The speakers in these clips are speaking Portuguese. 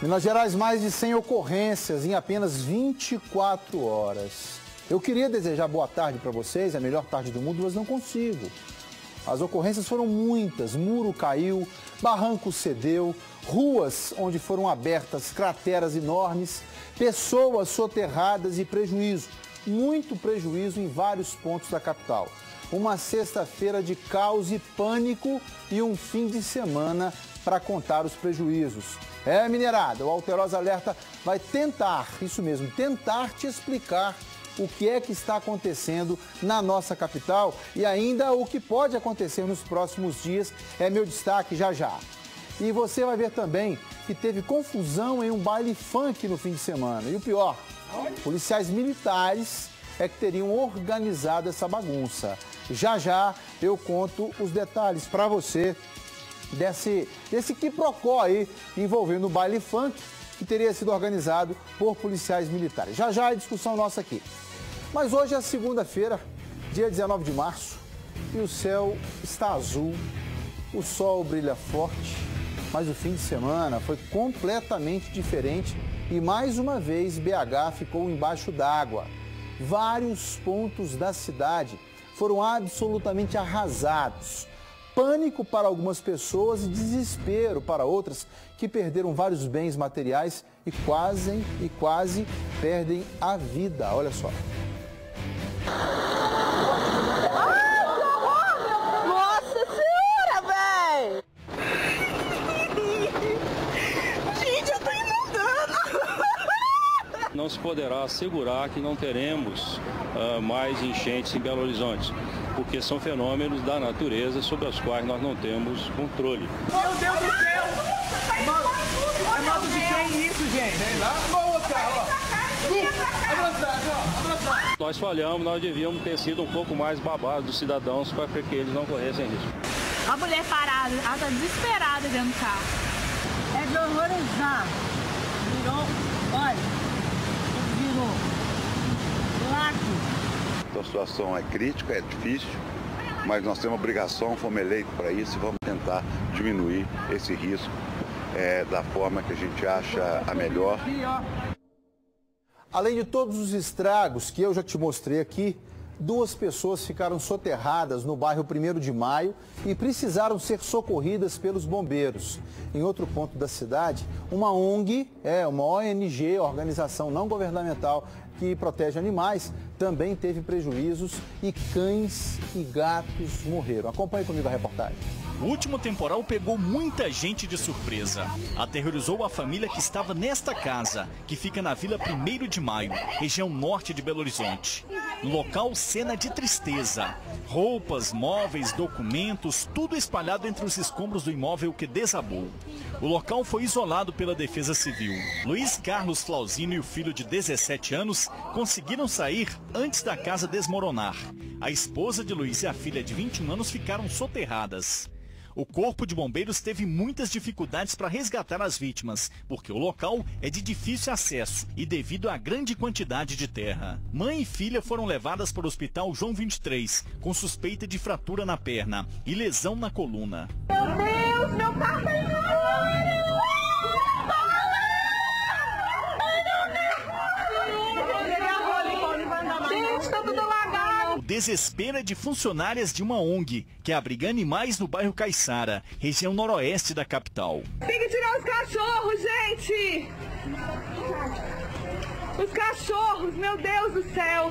Minas Gerais, mais de 100 ocorrências em apenas 24 horas. Eu queria desejar boa tarde para vocês, a melhor tarde do mundo, mas não consigo. As ocorrências foram muitas, muro caiu, barranco cedeu, ruas onde foram abertas crateras enormes, pessoas soterradas e prejuízo, muito prejuízo em vários pontos da capital. Uma sexta-feira de caos e pânico e um fim de semana para contar os prejuízos. Mineirada, o Alterosa Alerta vai tentar, isso mesmo, tentar te explicar o que é que está acontecendo na nossa capital e ainda o que pode acontecer nos próximos dias. É meu destaque já já. E você vai ver também que teve confusão em um baile funk no fim de semana. E o pior, policiais militares é que teriam organizado essa bagunça. Já já eu conto os detalhes para você desse quiprocó aí envolvendo o baile funk que teria sido organizado por policiais militares. Já já a discussão nossa aqui. Mas hoje é segunda-feira, dia 19 de março, e o céu está azul, o sol brilha forte, mas o fim de semana foi completamente diferente e mais uma vez BH ficou embaixo d'água. Vários pontos da cidade foram absolutamente arrasados. Pânico para algumas pessoas e desespero para outras que perderam vários bens materiais e quase perdem a vida. Olha só. Nossa Senhora, véi! Gente, eu tô inundando! Não se poderá assegurar que não teremos mais enchentes em Belo Horizonte, porque são fenômenos da natureza sobre os quais nós não temos controle. Meu Deus do céu! É moto de quem isso, gente? Sei lá. Nós falhamos, nós devíamos ter sido um pouco mais babados dos cidadãos para que eles não corressem risco. A mulher parada, ela está desesperada dentro do carro. É de horrorizar. Virou, olha, virou lago. Então, a situação é crítica, é difícil, mas nós temos obrigação, fomos eleitos para isso e vamos tentar diminuir esse risco da forma que a gente acha a melhor. Além de todos os estragos que eu já te mostrei aqui, 2 pessoas ficaram soterradas no bairro 1º de Maio e precisaram ser socorridas pelos bombeiros. Em outro ponto da cidade, uma ONG, uma ONG, organização não governamental que protege animais, também teve prejuízos e cães e gatos morreram. Acompanhe comigo a reportagem. O último temporal pegou muita gente de surpresa. Aterrorizou a família que estava nesta casa, que fica na Vila 1º de Maio, região norte de Belo Horizonte. No local, cena de tristeza. Roupas, móveis, documentos, tudo espalhado entre os escombros do imóvel que desabou. O local foi isolado pela Defesa Civil. Luiz Carlos Flauzino e o filho de 17 anos conseguiram sair antes da casa desmoronar. A esposa de Luiz e a filha de 21 anos ficaram soterradas. O Corpo de Bombeiros teve muitas dificuldades para resgatar as vítimas, porque o local é de difícil acesso e devido à grande quantidade de terra. Mãe e filha foram levadas para o Hospital João 23, com suspeita de fratura na perna e lesão na coluna. Meu Deus, meu carro tá indo embora! Gente, tá tudo alagado! O desespero é de funcionárias de uma ONG, que abriga animais no bairro Caiçara, região noroeste da capital. Tem que tirar os cachorros, gente! Os cachorros, meu Deus do céu!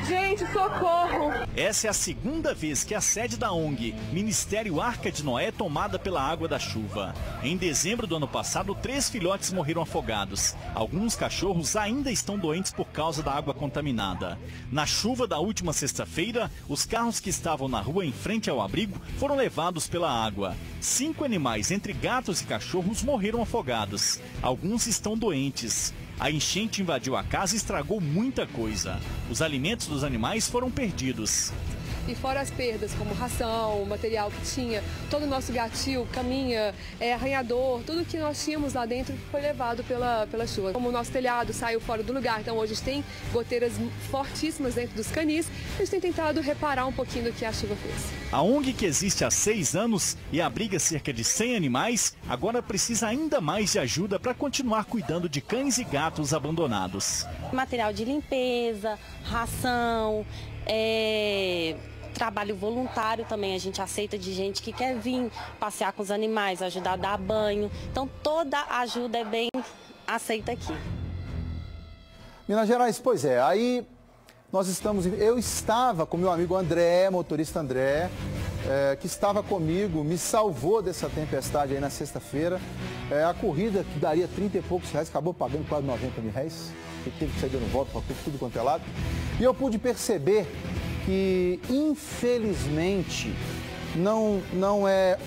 Gente, socorro! Essa é a segunda vez que a sede da ONG, Ministério Arca de Noé, é tomada pela água da chuva. Em dezembro do ano passado, 3 filhotes morreram afogados. Alguns cachorros ainda estão doentes por causa da água contaminada. Na chuva da última sexta-feira, os carros que estavam na rua em frente ao abrigo foram levados pela água. 5 animais, entre gatos e cachorros, morreram afogados. Alguns estão doentes. A enchente invadiu a casa e estragou muita coisa. Os alimentos dos animais foram perdidos. E fora as perdas, como ração, material que tinha, todo o nosso gatil, caminha, arranhador, tudo que nós tínhamos lá dentro foi levado pela chuva. Como o nosso telhado saiu fora do lugar, então hoje a gente tem goteiras fortíssimas dentro dos canis, a gente tem tentado reparar um pouquinho do que a chuva fez. A ONG, que existe há 6 anos e abriga cerca de 100 animais, agora precisa ainda mais de ajuda para continuar cuidando de cães e gatos abandonados. Material de limpeza, ração, trabalho voluntário também, a gente aceita de gente que quer vir passear com os animais, ajudar a dar banho. Então toda ajuda é bem aceita aqui. Minas Gerais, pois é, aí eu estava com meu amigo André, motorista André, que estava comigo, me salvou dessa tempestade aí na sexta-feira. A corrida que daria 30 e poucos reais, acabou pagando quase 90 mil reais, e teve que sair dando volta para tudo quanto é lado. E eu pude perceber que, infelizmente, não é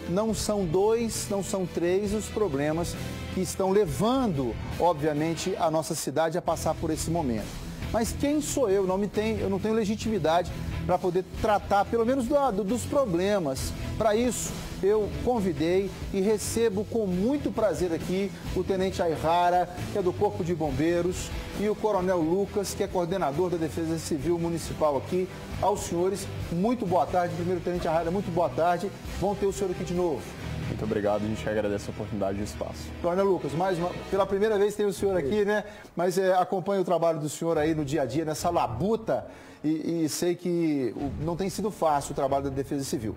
não são 2, não são 3 os problemas que estão levando, obviamente, a nossa cidade a passar por esse momento. Mas quem sou eu? Eu não tenho legitimidade para poder tratar, pelo menos, dos problemas. Para isso, eu convidei e recebo com muito prazer aqui o Tenente Ayrara, que é do Corpo de Bombeiros, e o Coronel Lucas, que é coordenador da Defesa Civil Municipal aqui. Aos senhores, muito boa tarde. Primeiro, Tenente Ayrara, muito boa tarde. Vão ter o senhor aqui de novo. Muito obrigado, a gente agradece a oportunidade e o espaço. Coronel Lucas, pela primeira vez tem o senhor aqui, né? Mas acompanho o trabalho do senhor aí no dia a dia, nessa labuta, e sei que não tem sido fácil o trabalho da Defesa Civil.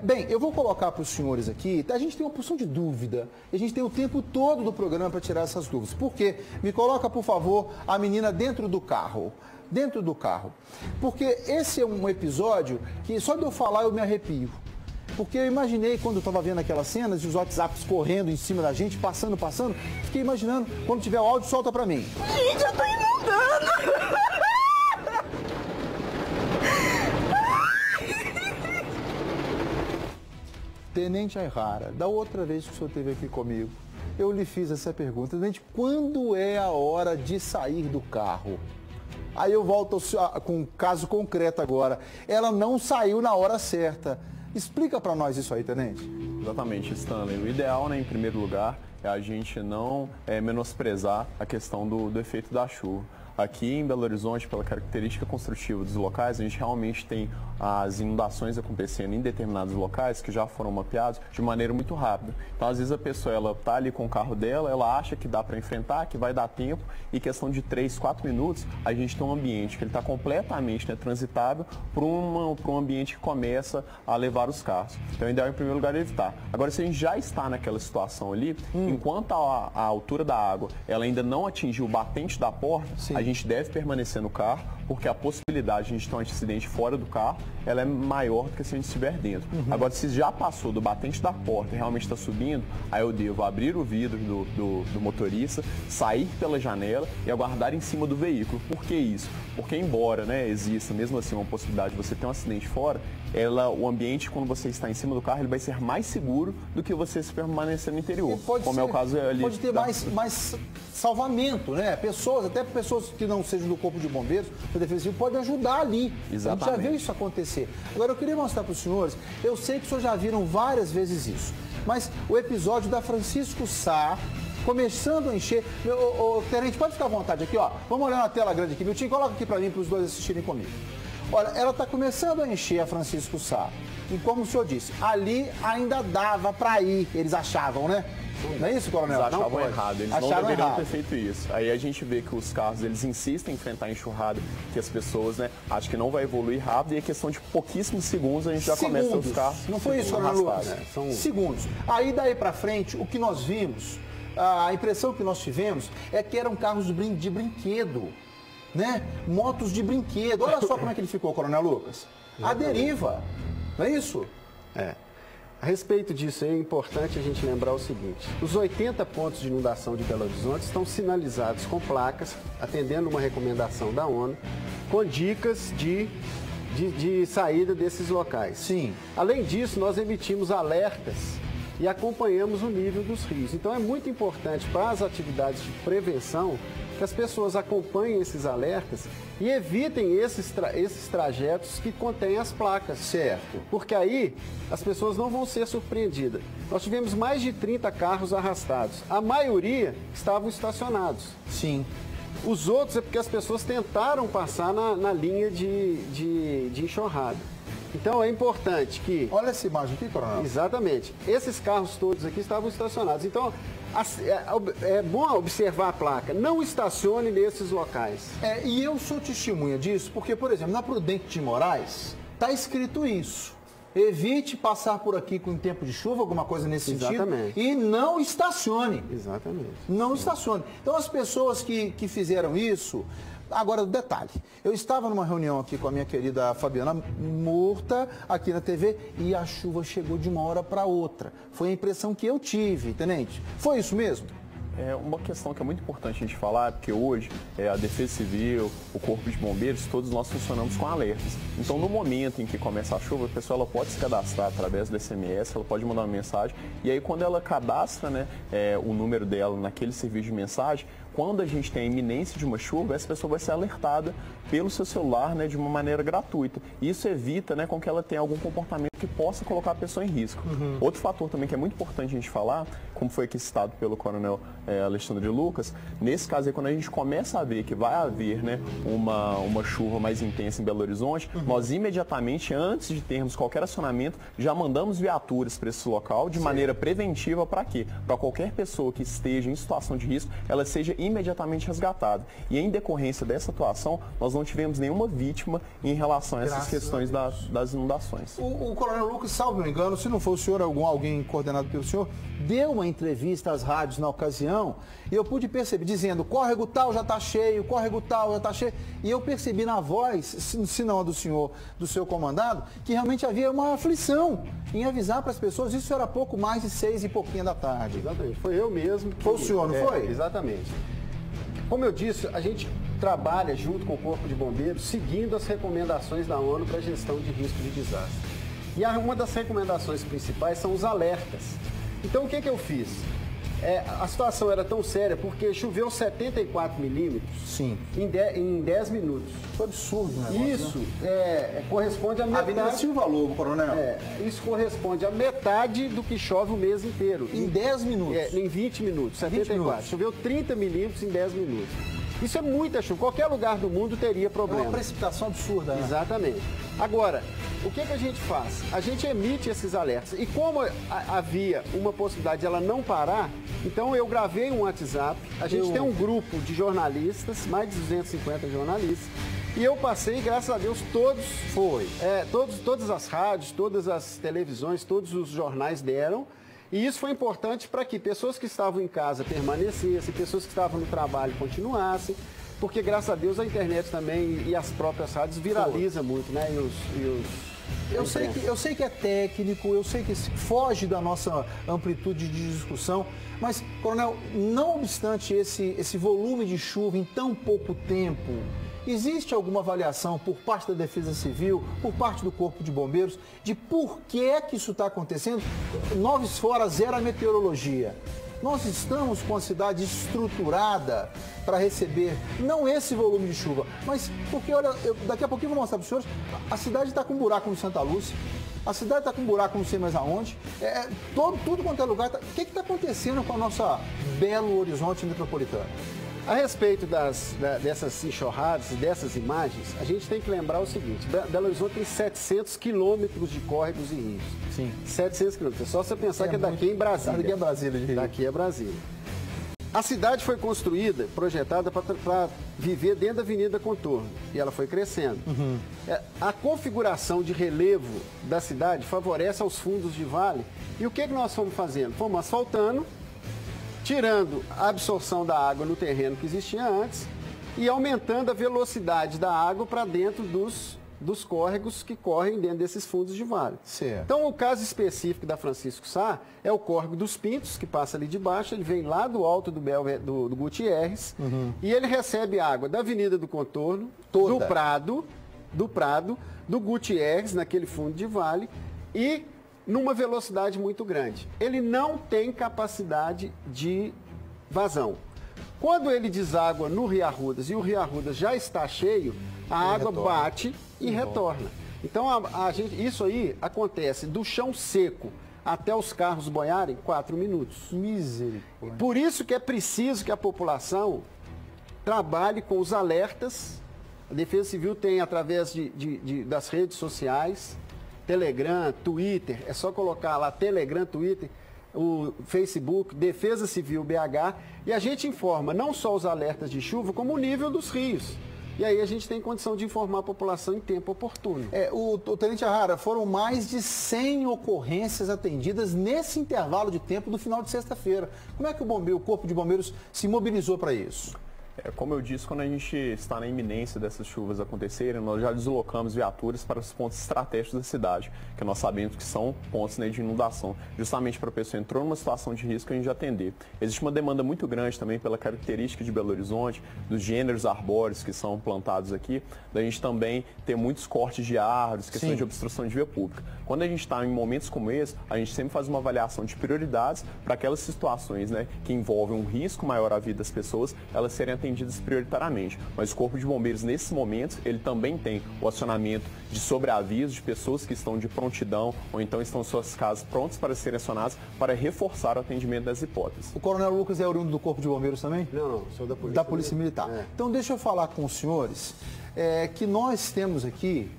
Bem, eu vou colocar para os senhores aqui, a gente tem uma porção de dúvida, e a gente tem o tempo todo do programa para tirar essas dúvidas. Por quê? Me coloca, por favor, a menina dentro do carro. Dentro do carro. Porque esse é um episódio que só de eu falar eu me arrepio. Porque eu imaginei, quando eu estava vendo aquelas cenas, e os WhatsApps correndo em cima da gente, passando, fiquei imaginando, quando tiver o áudio, solta pra mim. Gente, eu tô inundando! Tenente Ayrara, da outra vez que o senhor esteve aqui comigo, eu lhe fiz essa pergunta. Tenente, quando é a hora de sair do carro? Aí eu volto com um caso concreto agora. Ela não saiu na hora certa. Explica para nós isso aí, Tenente. Exatamente, Stanley. O ideal, né, em primeiro lugar, é a gente não menosprezar a questão do efeito da chuva. Aqui em Belo Horizonte, pela característica construtiva dos locais, a gente realmente tem as inundações acontecendo em determinados locais que já foram mapeados de maneira muito rápida. Então, às vezes, a pessoa está ali com o carro dela, ela acha que dá para enfrentar, que vai dar tempo, e questão de 3, 4 minutos, a gente tem um ambiente que ele está completamente transitável para um ambiente que começa a levar os carros. Então, o ideal, em primeiro lugar, é evitar. Agora, se a gente já está naquela situação ali, enquanto a altura da água ela ainda não atingiu o batente da porta, a gente deve permanecer no carro, porque a possibilidade de a gente ter um acidente fora do carro, ela é maior do que se a gente estiver dentro. Agora, se já passou do batente da porta e realmente está subindo, aí eu devo abrir o vidro do motorista, sair pela janela e aguardar em cima do veículo. Por que isso? Porque embora exista mesmo assim uma possibilidade de você ter um acidente fora, o ambiente, quando você está em cima do carro, ele vai ser mais seguro do que você se permanecer no interior. É o caso ali. Pode ter mais salvamento, né? Até pessoas que não sejam do Corpo de Bombeiros, da Defesa Civil, podem ajudar ali. Exatamente. A gente já viu isso acontecer. Agora, eu queria mostrar para os senhores, eu sei que os senhores já viram várias vezes isso, mas o episódio da Francisco Sá, começando a encher. Tenente, pode ficar à vontade aqui, ó. Vamos olhar na tela grande aqui. Miltinho, coloca aqui para mim, para os dois assistirem comigo. Olha, ela está começando a encher a Francisco Sá. E como o senhor disse, ali ainda dava para ir, eles achavam, né? Não é isso, Coronel? Eles achavam errado, eles não deveriam ter feito isso. Aí a gente vê que os carros, eles insistem em enfrentar a enxurrada, que as pessoas, acham que não vai evoluir rápido, e é questão de pouquíssimos segundos a gente já começa os carros. Não foi isso, Coronel Lucas? São segundos. Aí daí para frente, o que nós vimos, a impressão que nós tivemos é que eram carros de brinquedo, né? Motos de brinquedo. Olha só como é que ele ficou, Coronel Lucas. A deriva, não é isso? A respeito disso, é importante a gente lembrar o seguinte: os 80 pontos de inundação de Belo Horizonte estão sinalizados com placas, atendendo uma recomendação da ONU, com dicas de saída desses locais. Sim. Além disso, nós emitimos alertas e acompanhamos o nível dos rios. Então é muito importante para as atividades de prevenção que as pessoas acompanhem esses alertas e evitem esses trajetos que contêm as placas. Certo. Porque aí as pessoas não vão ser surpreendidas. Nós tivemos mais de 30 carros arrastados. A maioria estavam estacionados. Sim. Os outros é porque as pessoas tentaram passar na linha de enxurrada. Então é importante que... Olha essa imagem aqui, coronel. Exatamente. Esses carros todos aqui estavam estacionados. Então é bom observar a placa. Não estacione nesses locais. E eu sou testemunha disso porque, por exemplo, na Prudente de Moraes está escrito isso. Evite passar por aqui com tempo de chuva, alguma coisa nesse sentido. E não estacione. Exatamente. Não estacione. Então as pessoas que fizeram isso... Agora, o detalhe, eu estava numa reunião aqui com a minha querida Fabiana Murta, aqui na TV, e a chuva chegou de uma hora para outra. Foi a impressão que eu tive, tenente. Foi isso mesmo? É uma questão que é muito importante a gente falar, porque hoje a Defesa Civil, o Corpo de Bombeiros, todos nós funcionamos com alertas. Então, no momento em que começa a chuva, a pessoa ela pode se cadastrar através do SMS, ela pode mandar uma mensagem, e aí quando ela cadastra, né, o número dela naquele serviço de mensagem, quando a gente tem a iminência de uma chuva, essa pessoa vai ser alertada pelo seu celular, né, de uma maneira gratuita. Isso evita, né, com que ela tenha algum comportamento que possa colocar a pessoa em risco. Outro fator também que é muito importante a gente falar, como foi aqui citado pelo coronel Alexandre de Lucas, nesse caso aí, quando a gente começa a ver que vai haver, né, uma chuva mais intensa em Belo Horizonte, nós imediatamente, antes de termos qualquer acionamento, já mandamos viaturas para esse local de maneira preventiva. Para quê? Para qualquer pessoa que esteja em situação de risco, ela seja imediatamente resgatada. E em decorrência dessa atuação, nós não tivemos nenhuma vítima em relação a essas questões das inundações. O coronel Lucas, salvo me engano, se não for o senhor, alguém coordenado pelo senhor, deu uma entrevista às rádios na ocasião e eu pude perceber, dizendo, córrego tal já está cheio, córrego tal já está cheio. E eu percebi na voz, se não a do senhor, do seu comandado, que realmente havia uma aflição em avisar para as pessoas. Isso era pouco mais de 6 e pouquinho da tarde. Exatamente. Foi eu mesmo. Foi o senhor, não foi? Exatamente. Como eu disse, a gente trabalha junto com o Corpo de Bombeiros, seguindo as recomendações da ONU para a gestão de risco de desastre. E uma das recomendações principais são os alertas. Então, o que eu fiz? A situação era tão séria porque choveu 74 milímetros em 10 minutos. Foi absurdo, né? Isso corresponde a metade... Avenida Silva Lobo, coronel. Isso corresponde a metade do que chove o mês inteiro. Em 10 minutos? Em 20 minutos, 74. 20 minutos. Choveu 30 milímetros em 10 minutos. Isso é muita chuva. Qualquer lugar do mundo teria problema. É uma precipitação absurda, né? Exatamente. Agora, o que a gente faz? A gente emite esses alertas. E como havia uma possibilidade de ela não parar, então eu gravei um WhatsApp. A gente tem um grupo de jornalistas, mais de 250 jornalistas. E eu passei, graças a Deus, todas as rádios, todas as televisões, todos os jornais deram. E isso foi importante para que pessoas que estavam em casa permanecessem, pessoas que estavam no trabalho continuassem, porque graças a Deus a internet também e as próprias rádios viraliza muito, né? Eu sei que é técnico, eu sei que foge da nossa amplitude de discussão, mas, coronel, não obstante esse volume de chuva em tão pouco tempo, existe alguma avaliação por parte da Defesa Civil, por parte do Corpo de Bombeiros, de por que isso está acontecendo? 9 fora, 0 a meteorologia. Nós estamos com a cidade estruturada para receber, não esse volume de chuva, mas porque, olha, daqui a pouquinho eu vou mostrar para os senhores, a cidade está com um buraco no Santa Lúcia, a cidade está com um buraco não sei mais aonde, tudo quanto é lugar. O que está acontecendo com a nossa Belo Horizonte metropolitana? A respeito dessas enxurradas, dessas imagens, a gente tem que lembrar o seguinte, Belo Horizonte tem 700 quilômetros de córregos e rios. Sim. 700 quilômetros. É só você pensar que é daqui em Brasília. Daqui é Brasília. De Rio. Daqui é Brasília. A cidade foi construída, projetada para viver dentro da Avenida Contorno. E ela foi crescendo. A configuração de relevo da cidade favorece aos fundos de vale. E o que nós fomos fazendo? Fomos asfaltando, tirando a absorção da água no terreno que existia antes e aumentando a velocidade da água para dentro dos córregos que correm dentro desses fundos de vale. Certo. Então, o caso específico da Francisco Sá é o córrego dos Pintos, que passa ali de baixo, ele vem lá do alto do Gutierrez e ele recebe água da Avenida do Contorno, do Prado, do Gutierrez, naquele fundo de vale, e numa velocidade muito grande. Ele não tem capacidade de vazão. Quando ele deságua no Rio Arrudas e o Rio Arrudas já está cheio, a água bate e retorna. Então, isso aí acontece do chão seco até os carros boiarem 4 minutos. Misericórdia. Por isso que é preciso que a população trabalhe com os alertas. A Defesa Civil tem, através das redes sociais, Telegram, Twitter, é só colocar lá Telegram, Twitter, o Facebook, Defesa Civil BH, e a gente informa não só os alertas de chuva, como o nível dos rios. E aí a gente tem condição de informar a população em tempo oportuno. O Tenente Aihara, foram mais de 100 ocorrências atendidas nesse intervalo de tempo do final de sexta-feira. Como é que o Corpo de Bombeiros se mobilizou para isso? Como eu disse, quando a gente está na iminência dessas chuvas acontecerem, nós já deslocamos viaturas para os pontos estratégicos da cidade, que nós sabemos que são pontos, né, de inundação, justamente para a pessoa entrou numa situação de risco a gente atender. Existe uma demanda muito grande também pela característica de Belo Horizonte, dos gêneros arbóreos que são plantados aqui, da gente também ter muitos cortes de árvores, questões de obstrução de via pública. Quando a gente está em momentos como esse, a gente sempre faz uma avaliação de prioridades para aquelas situações, né, que envolvem um risco maior à vida das pessoas, elas serem atendidas prioritariamente. Mas o Corpo de Bombeiros, nesses momentos, ele também tem o acionamento de sobreaviso de pessoas que estão de prontidão ou então estão em suas casas prontas para serem acionadas para reforçar o atendimento das hipóteses. O Coronel Lucas é oriundo do Corpo de Bombeiros também? Não, sou da Polícia. Da Polícia Militar. Então deixa eu falar com os senhores que nós temos aqui,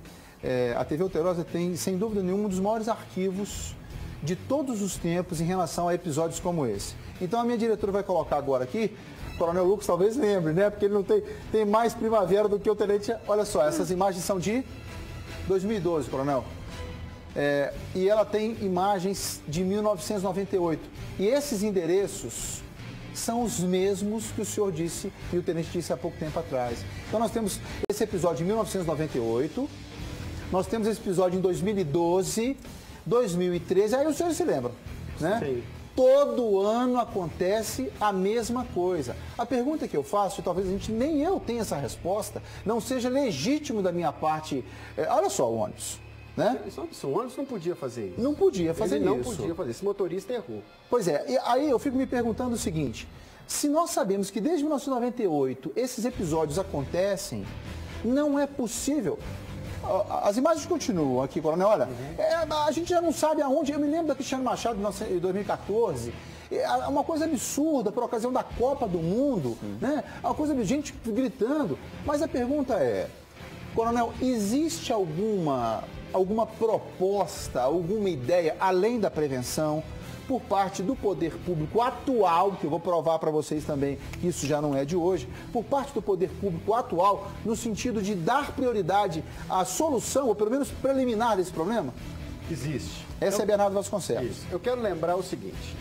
a TV Alterosa tem, sem dúvida nenhuma, um dos maiores arquivos de todos os tempos em relação a episódios como esse. Então a minha diretora vai colocar agora aqui, o Coronel Lucas talvez lembre, né? Porque ele não tem mais primavera do que o Tenente. Olha só, essas imagens são de 2012, Coronel. E ela tem imagens de 1998. E esses endereços são os mesmos que o senhor disse e o Tenente disse há pouco tempo atrás. Então nós temos esse episódio em 1998, nós temos esse episódio em 2012, 2013, aí os senhores se lembram, né? Sim. Todo ano acontece a mesma coisa. A pergunta que eu faço, talvez nem eu tenha essa resposta, não seja legítimo da minha parte. Olha só o ônibus, né? O ônibus não podia fazer isso. Não podia fazer isso. Não podia fazer. Esse motorista errou. Pois é, e aí eu fico me perguntando o seguinte, se nós sabemos que desde 1998 esses episódios acontecem, não é possível. As imagens continuam aqui, Coronel. Olha, a gente já não sabe aonde. Eu me lembro da Cristiano Machado em 2014. É uma coisa absurda por ocasião da Copa do Mundo, né? Uma coisa de gente gritando. Mas a pergunta é, Coronel, existe alguma proposta, alguma ideia, além da prevenção, por parte do poder público atual, que eu vou provar para vocês também que isso já não é de hoje, por parte do poder público atual, no sentido de dar prioridade à solução, ou pelo menos preliminar desse problema? Existe. Essa é Bernardo Vasconcelos. Isso. Eu quero lembrar o seguinte,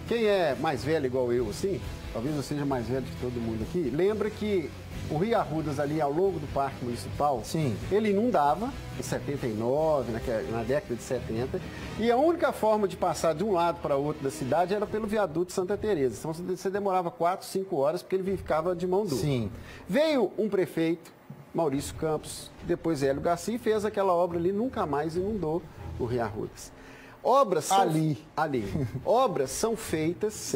quem é mais velho igual eu, assim, talvez eu seja mais velho que todo mundo aqui, lembra que o Rio Arrudas ali ao longo do Parque Municipal, sim, ele inundava em 79, na década de 70, e a única forma de passar de um lado para o outro da cidade era pelo viaduto Santa Teresa. Então você demorava 4, 5 horas porque ele ficava de mão dura. Sim. Veio um prefeito, Maurício Campos, depois Hélio Garcia, e fez aquela obra ali, nunca mais inundou o Rio Arrudas. Obras são, obras são feitas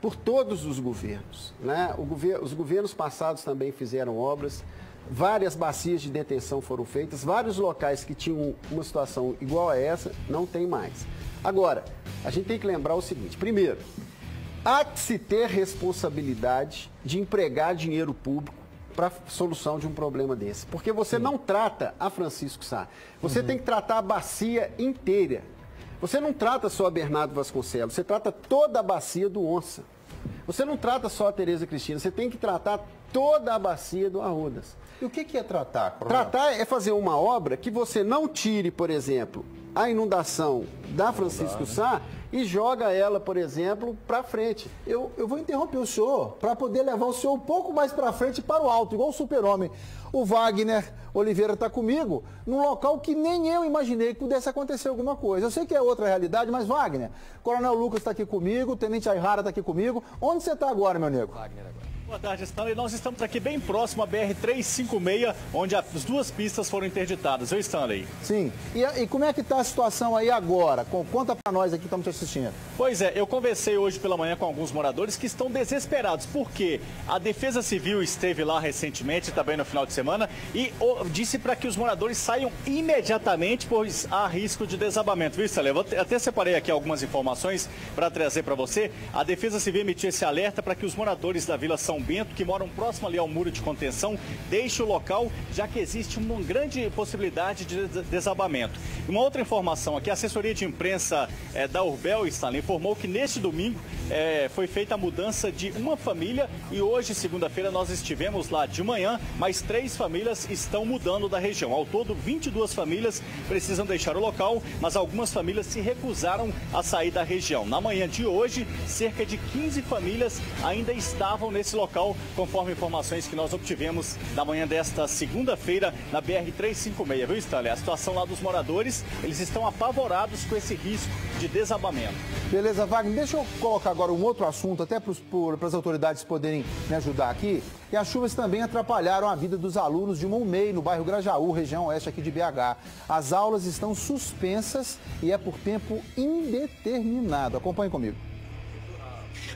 por todos os governos, né? Os governos passados também fizeram obras, várias bacias de detenção foram feitas, vários locais que tinham uma situação igual a essa, não tem mais. Agora, a gente tem que lembrar o seguinte, primeiro, há que se ter responsabilidade de empregar dinheiro público para a solução de um problema desse, porque você não trata a Francisco Sá, você tem que tratar a bacia inteira. Você não trata só a Bernardo Vasconcelos, você trata toda a bacia do Onça. Você não trata só a Tereza Cristina, você tem que tratar toda a bacia do Arrudas. E o que é tratar, Coronel? Tratar é fazer uma obra que você não tire, por exemplo, a inundação da Francisco Sá e joga ela, por exemplo, para frente. Eu vou interromper o senhor para poder levar o senhor um pouco mais para frente, para o alto, igual o Super-Homem. O Wagner Oliveira está comigo num local que nem eu imaginei que pudesse acontecer alguma coisa. Eu sei que é outra realidade, mas Wagner, Coronel Lucas está aqui comigo, o Tenente Aihara está aqui comigo. Onde você está agora, meu nego? Wagner agora. Boa tarde, Stanley. Nós estamos aqui bem próximo à BR-356, onde as duas pistas foram interditadas, viu, Stanley? Sim. E como é que está a situação aí agora? Conta para nós aqui que estamos te assistindo. Pois é, eu conversei hoje pela manhã com alguns moradores que estão desesperados, porque a Defesa Civil esteve lá recentemente, também no final de semana, e disse para que os moradores saiam imediatamente, pois há risco de desabamento, viu, Stanley? Eu até separei aqui algumas informações para trazer para você. A Defesa Civil emitiu esse alerta para que os moradores da Vila São Bento, que moram próximo ali ao muro de contenção, deixem o local, já que existe uma grande possibilidade de desabamento. Uma outra informação aqui, a assessoria de imprensa da Urbel, Stanley, informou que neste domingo foi feita a mudança de uma família e hoje, segunda-feira, nós estivemos lá de manhã, mas 3 famílias estão mudando da região. Ao todo, 22 famílias precisam deixar o local, mas algumas famílias se recusaram a sair da região. Na manhã de hoje, cerca de 15 famílias ainda estavam nesse local, conforme informações que nós obtivemos na manhã desta segunda-feira na BR-356, viu, Stanley? A situação lá dos moradores, eles estão apavorados com esse risco de desabamento. Beleza, Wagner, deixa eu colocar agora um outro assunto, até para as autoridades poderem me ajudar aqui. E as chuvas também atrapalharam a vida dos alunos de Monmei, no bairro Grajaú, região oeste aqui de BH. As aulas estão suspensas e é por tempo indeterminado. Acompanhe comigo.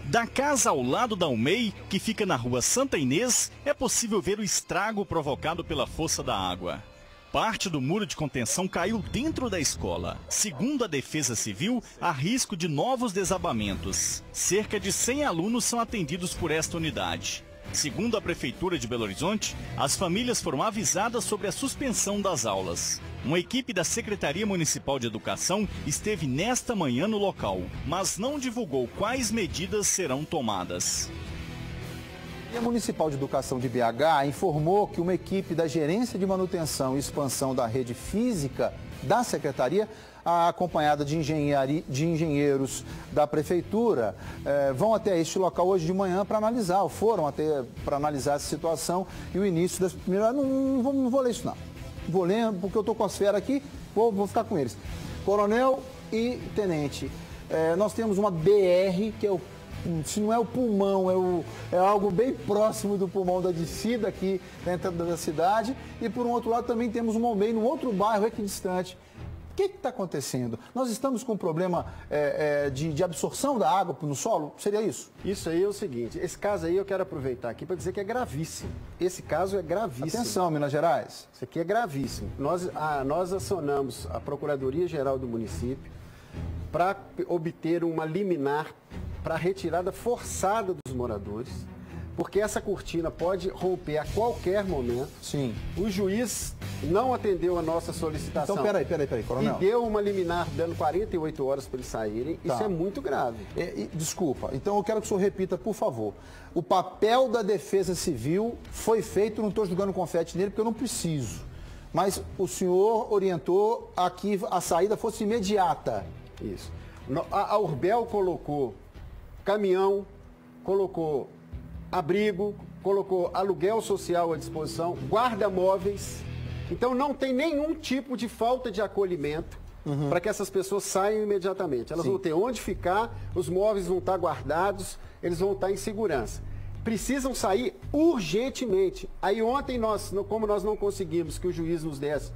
Da casa ao lado da UMEI, que fica na rua Santa Inês, é possível ver o estrago provocado pela força da água. Parte do muro de contenção caiu dentro da escola. Segundo a Defesa Civil, há risco de novos desabamentos. Cerca de 100 alunos são atendidos por esta unidade. Segundo a Prefeitura de Belo Horizonte, as famílias foram avisadas sobre a suspensão das aulas. Uma equipe da Secretaria Municipal de Educação esteve nesta manhã no local, mas não divulgou quais medidas serão tomadas. A Municipal de Educação de BH informou que uma equipe da Gerência de Manutenção e Expansão da Rede Física da Secretaria, acompanhada de engenheiros da Prefeitura, vão até este local hoje de manhã para analisar, ou foram até para analisar essa situação e o início das primeiras... Não vou ler isso não. Vou ler porque eu estou com as feras aqui, vou ficar com eles. Coronel e tenente, nós temos uma BR, que é se não é o pulmão, é algo bem próximo do pulmão da descida aqui dentro da cidade. E por um outro lado também temos um Monmei, num outro bairro aqui distante. O que está acontecendo? Nós estamos com um problema de absorção da água no solo? Seria isso? Isso aí é o seguinte, esse caso aí eu quero aproveitar aqui para dizer que é gravíssimo. Esse caso é gravíssimo. Atenção, Minas Gerais. Isso aqui é gravíssimo. Nós acionamos a Procuradoria-Geral do município para obter uma liminar para a retirada forçada dos moradores, porque essa cortina pode romper a qualquer momento. Sim. O juiz não atendeu a nossa solicitação. Então, peraí, coronel. E deu uma liminar dando 48 horas para eles saírem. Tá. Isso é muito grave. Desculpa, então eu quero que o senhor repita, por favor. O papel da Defesa Civil foi feito, não estou jogando confete nele porque eu não preciso. Mas o senhor orientou a que a saída fosse imediata. Isso. A Urbel colocou caminhão, colocou abrigo, colocou aluguel social à disposição, guarda-móveis. Então não tem nenhum tipo de falta de acolhimento para que essas pessoas saiam imediatamente. Elas vão ter onde ficar, os móveis vão estar guardados, eles vão estar em segurança. Precisam sair urgentemente. Aí ontem, como nós não conseguimos que o juiz nos desse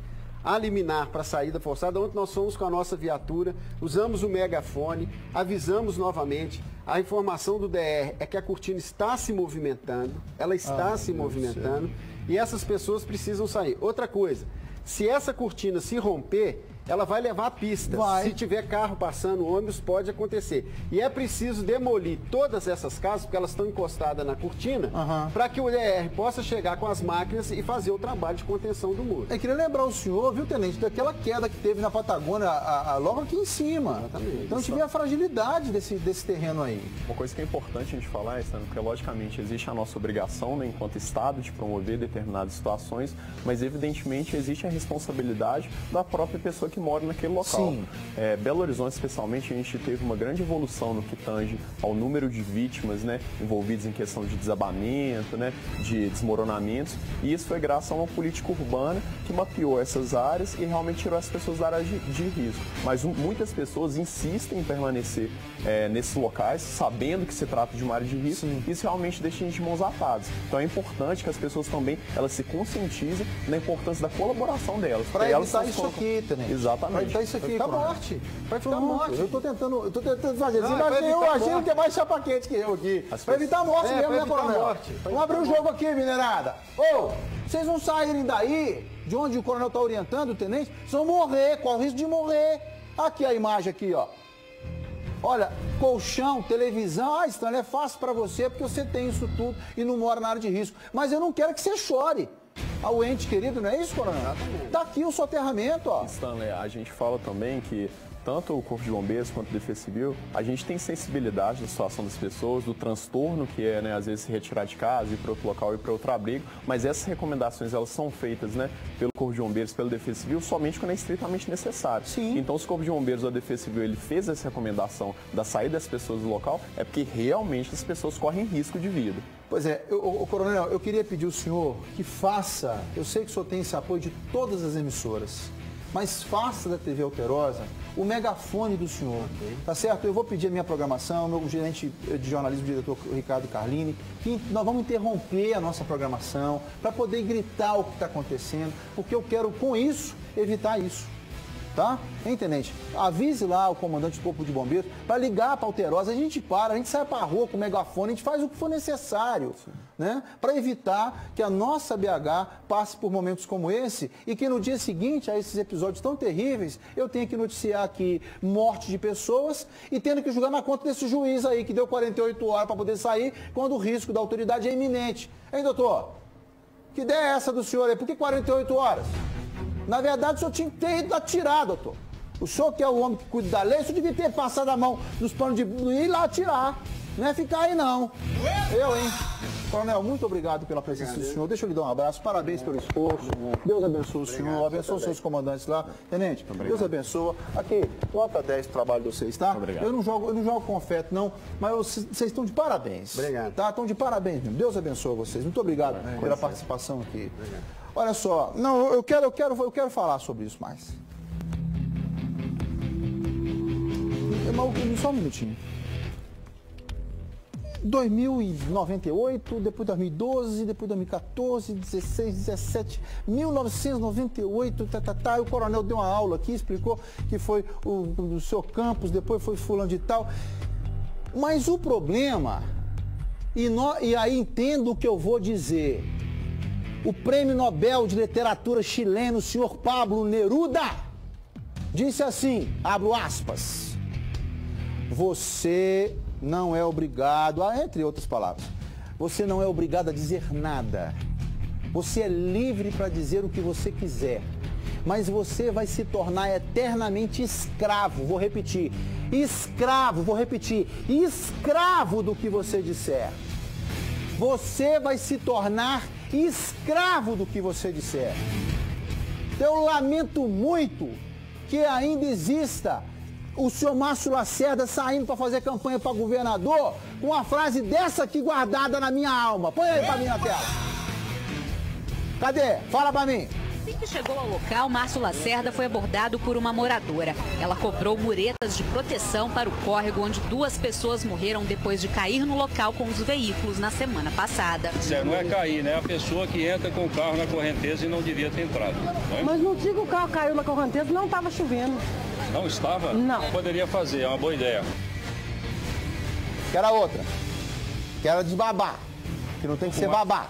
a liminar para a saída forçada, ontem nós fomos com a nossa viatura, usamos o megafone, avisamos novamente. A informação do DR é que a cortina está se movimentando, ela está se movimentando e essas pessoas precisam sair. Outra coisa, se essa cortina se romper, ela vai levar a pista. Se tiver carro passando, ônibus, pode acontecer. E é preciso demolir todas essas casas, porque elas estão encostadas na cortina, para que o DR possa chegar com as máquinas e fazer o trabalho de contenção do muro. Eu queria lembrar o senhor, viu, tenente, daquela queda que teve na Patagônia, logo aqui em cima. Exatamente. Então a gente vê a fragilidade desse terreno aí. Uma coisa que é importante a gente falar, porque logicamente existe a nossa obrigação, né, enquanto Estado, de promover determinadas situações, mas evidentemente existe a responsabilidade da própria pessoa que moram naquele local. Sim. Belo Horizonte, especialmente, a gente teve uma grande evolução no que tange ao número de vítimas, né, envolvidas em questão de desabamento, né, de desmoronamentos, e isso foi graças a uma política urbana que mapeou essas áreas e realmente tirou as pessoas da área de risco. Mas muitas pessoas insistem em permanecer nesses locais, sabendo que se trata de uma área de risco, e isso realmente deixa a gente de mãos atadas. Então é importante que as pessoas também elas se conscientizem na importância da colaboração delas. Para evitar isso aqui, Tenente. Exatamente. Para evitar isso aqui. Vai ficar morte. Vai ficar morte. Eu tô tentando fazer assim, mas eu achei que é mais chapa quente que eu aqui. Para evitar a morte mesmo, né, Coronel? Vamos abrir o jogo aqui, minerada. Ô, vocês não saírem daí, de onde o Coronel tá orientando o Tenente, vocês vão morrer, corre o risco de morrer. Aqui a imagem aqui, ó. Olha, colchão, televisão, Stanley, é fácil para você porque você tem isso tudo e não mora na área de risco. Mas eu não quero que você chore. Ao ente querido, não é isso, Coronel? Tá aqui o soterramento, ó. Stanley, a gente fala também que tanto o Corpo de Bombeiros quanto a Defesa Civil, a gente tem sensibilidade da situação das pessoas, do transtorno que é, né, às vezes se retirar de casa, ir para outro local, ir para outro abrigo, mas essas recomendações, elas são feitas, né, pelo Corpo de Bombeiros, pela Defesa Civil, somente quando é estritamente necessário. Sim. Então, se o Corpo de Bombeiros ou a Defesa Civil, ele fez essa recomendação da saída das pessoas do local, é porque realmente as pessoas correm risco de vida. Pois é, Coronel, eu queria pedir ao senhor que faça, eu sei que o senhor tem esse apoio de todas as emissoras, mas faça da TV Alterosa o megafone do senhor, tá certo? Eu vou pedir a minha programação, meu gerente de jornalismo, o diretor Ricardo Carlini, que nós vamos interromper a nossa programação para poder gritar o que está acontecendo, porque eu quero, com isso, evitar isso. Tá? Hein, Tenente? Avise lá o comandante do Corpo de Bombeiros para ligar para a Alterosa, a gente sai para a rua com o megafone, a gente faz o que for necessário, né? Para evitar que a nossa BH passe por momentos como esse e que no dia seguinte a esses episódios tão terríveis, eu tenha que noticiar aqui morte de pessoas e tendo que julgar na conta desse juiz aí que deu 48 horas para poder sair quando o risco da autoridade é iminente. Hein, doutor? Que ideia é essa do senhor aí? Por que 48 horas? Na verdade, o senhor tinha que ter ido atirar, doutor. O senhor que é o homem que cuida da lei, o senhor devia ter passado a mão nos panos de ir lá atirar. Não é ficar aí, não. Eu, hein? Coronel, muito obrigado pela presença do senhor. Deixa eu lhe dar um abraço. Parabéns pelo esforço. Deus abençoe o senhor. Abençoe os seus comandantes lá. Tenente, Deus abençoe. Aqui, nota 10 pro trabalho de vocês, tá? Obrigado. Eu não jogo confete, não. Mas vocês estão de parabéns. Obrigado. Tá? Estão de parabéns mesmo. Deus abençoe vocês. Muito obrigado pela participação aqui. Obrigado. Olha só, não, eu quero falar sobre isso mais. Só um minutinho. 2098, depois 2012, depois 2014, 16, 17, 1998, e o coronel deu uma aula aqui, explicou que foi o seu Campos, depois foi fulano de tal. Mas o problema, e aí entendo o que eu vou dizer, o Prêmio Nobel de Literatura chileno, o senhor Pablo Neruda, disse assim, abro aspas, você não é obrigado, entre outras palavras, você não é obrigado a dizer nada. Você é livre para dizer o que você quiser, mas você vai se tornar eternamente escravo, vou repetir, escravo do que você disser. Você vai se tornar escravo do que você disser. Eu lamento muito que ainda exista o senhor Márcio Lacerda saindo para fazer campanha para governador com uma frase dessa aqui guardada na minha alma. Põe aí para mim na tela. Cadê? Fala para mim. Assim que chegou ao local, Márcio Lacerda foi abordado por uma moradora. Ela cobrou muretas de proteção para o córrego onde 2 pessoas morreram depois de cair no local com os veículos na semana passada. Não é cair, né? A pessoa que entra com o carro na correnteza e não devia ter entrado. Né? Mas no dia que o carro caiu na correnteza, não estava chovendo. Não estava? Não. Poderia fazer, é uma boa ideia. Que era outra. Que era de babá. Que não tem que ser babá.